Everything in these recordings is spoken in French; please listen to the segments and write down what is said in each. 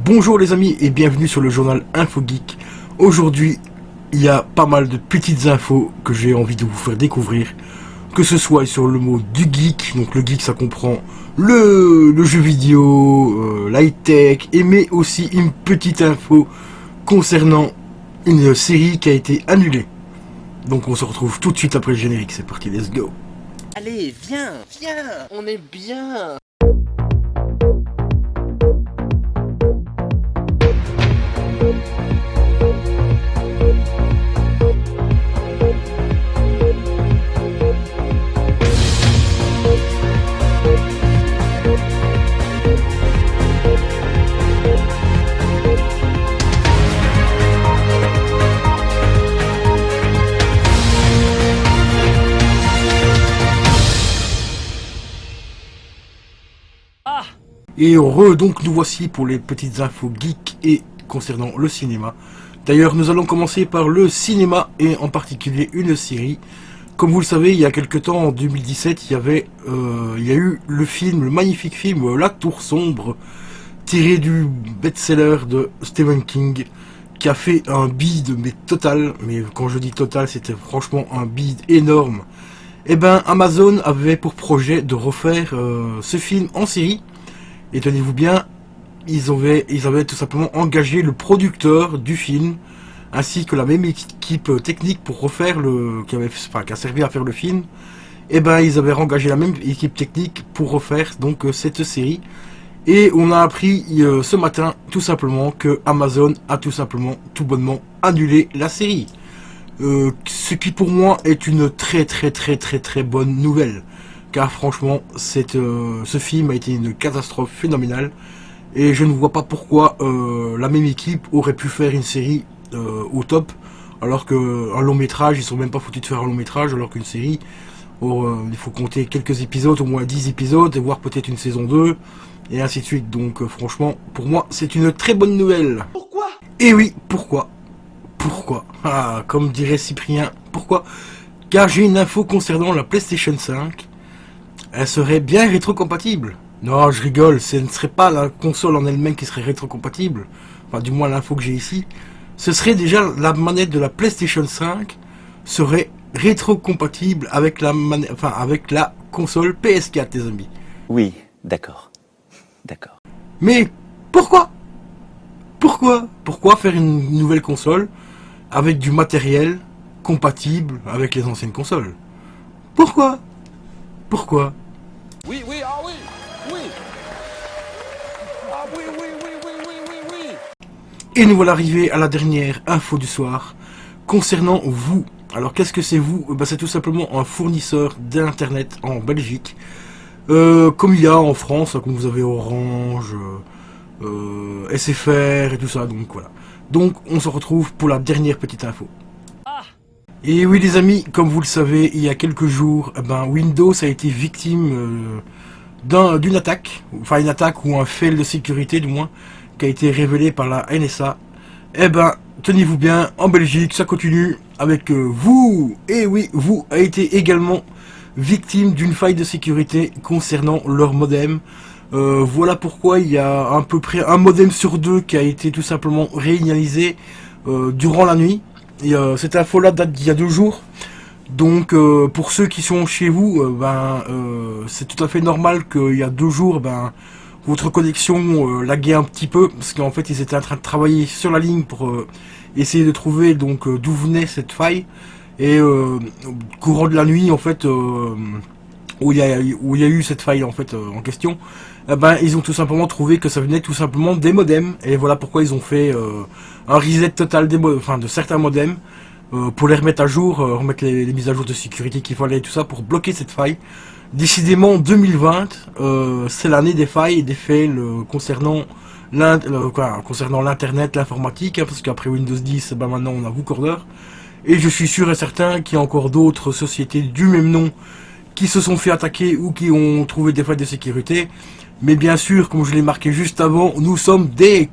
Bonjour les amis et bienvenue sur le journal InfoGeek. Aujourd'hui, il y a pas mal de petites infos que j'ai envie de vous faire découvrir. Que ce soit sur le mot du geek, donc le geek ça comprend le jeu vidéo, l'high-tech, mais aussi une petite info concernant une série qui a été annulée. Donc on se retrouve tout de suite après le générique, c'est parti, let's go. Allez, viens, on est bien. Et donc nous voici pour les petites infos geek et concernant le cinéma. D'ailleurs nous allons commencer par le cinéma et en particulier une série. Comme vous le savez, il y a quelque temps, en 2017, il y a eu le magnifique film La Tour Sombre, tiré du best-seller de Stephen King, qui a fait un bide mais total. Mais quand je dis total, c'était franchement un bide énorme. Et ben Amazon avait pour projet de refaire ce film en série. Et tenez-vous bien, ils avaient tout simplement engagé le producteur du film, ainsi que la même équipe technique pour refaire qui a servi à faire le film. Et ben ils avaient engagé la même équipe technique pour refaire donc cette série. Et on a appris ce matin tout simplement que Amazon a tout bonnement annulé la série. Ce qui pour moi est une très bonne nouvelle. Car franchement, ce film a été une catastrophe phénoménale. Et je ne vois pas pourquoi la même équipe aurait pu faire une série au top. Alors qu'un long métrage, ils sont même pas foutus de faire un long métrage. Alors qu'une série, il faut compter quelques épisodes, au moins 10 épisodes, et voire peut-être une saison 2. Et ainsi de suite. Donc franchement, pour moi, c'est une très bonne nouvelle. Pourquoi ? Et oui, pourquoi ? Ah, comme dirait Cyprien, pourquoi ? Car j'ai une info concernant la PlayStation 5. Elle serait bien rétrocompatible. Non, je rigole, ce ne serait pas la console en elle-même qui serait rétrocompatible. Enfin, du moins l'info que j'ai ici. Ce serait déjà la manette de la PlayStation 5 serait rétrocompatible avec avec la console PS4, les amis. Oui, d'accord. Mais pourquoi faire une nouvelle console avec du matériel compatible avec les anciennes consoles? Pourquoi? Oui. Ah oui. Et nous voilà arrivés à la dernière info du soir concernant vous. Alors qu'est-ce que c'est vous? C'est tout simplement un fournisseur d'internet en Belgique. Comme il y a en France, comme vous avez Orange, SFR et tout ça, donc voilà. Donc on se retrouve pour la dernière petite info. Et oui les amis, comme vous le savez, il y a quelques jours, Windows a été victime d'une attaque, enfin une attaque ou un fail de sécurité du moins, qui a été révélé par la NSA. Tenez-vous bien, en Belgique, ça continue avec vous. Et oui, vous a été également victime d'une faille de sécurité concernant leur modem. Voilà pourquoi il y a à peu près un modem sur deux qui a été tout simplement réinitialisé durant la nuit. Et cette info-là date d'il y a 2 jours. Donc pour ceux qui sont chez vous, c'est tout à fait normal qu'il y a 2 jours, votre connexion laguait un petit peu, parce qu'en fait ils étaient en train de travailler sur la ligne pour essayer de trouver donc d'où venait cette faille. Et au courant de la nuit, en fait, où il y a eu cette faille en fait en question, ils ont tout simplement trouvé que ça venait tout simplement des modems. Et voilà pourquoi ils ont fait un reset total de certains modems pour les remettre à jour, remettre les mises à jour de sécurité qu'il fallait et tout ça pour bloquer cette faille. Décidément 2020 c'est l'année des failles et des fails concernant l'internet, l'informatique, parce qu'après Windows 10 maintenant on a WooCorner. Et je suis sûr et certain qu'il y a encore d'autres sociétés du même nom qui se sont fait attaquer ou qui ont trouvé des failles de sécurité. Mais bien sûr, comme je l'ai marqué juste avant, nous sommes des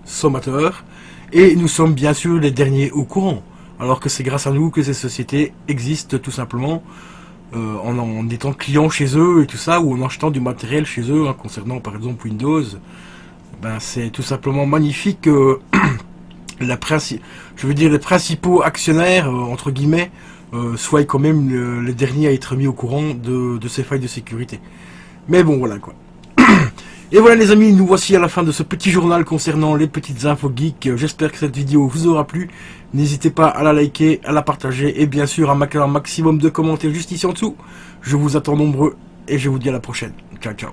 consommateurs. Et nous sommes bien sûr les derniers au courant. Alors que c'est grâce à nous que ces sociétés existent tout simplement. en étant client chez eux et tout ça, ou en achetant du matériel chez eux, hein, concernant par exemple Windows. Ben, c'est tout simplement magnifique que les principaux actionnaires, entre guillemets, soient quand même les derniers à être mis au courant de ces failles de sécurité. Mais bon, voilà quoi. Et voilà les amis, nous voici à la fin de ce petit journal concernant les petites infos geeks. J'espère que cette vidéo vous aura plu. N'hésitez pas à la liker, à la partager et bien sûr à mettre un maximum de commentaires juste ici en dessous. Je vous attends nombreux et je vous dis à la prochaine. Ciao ciao.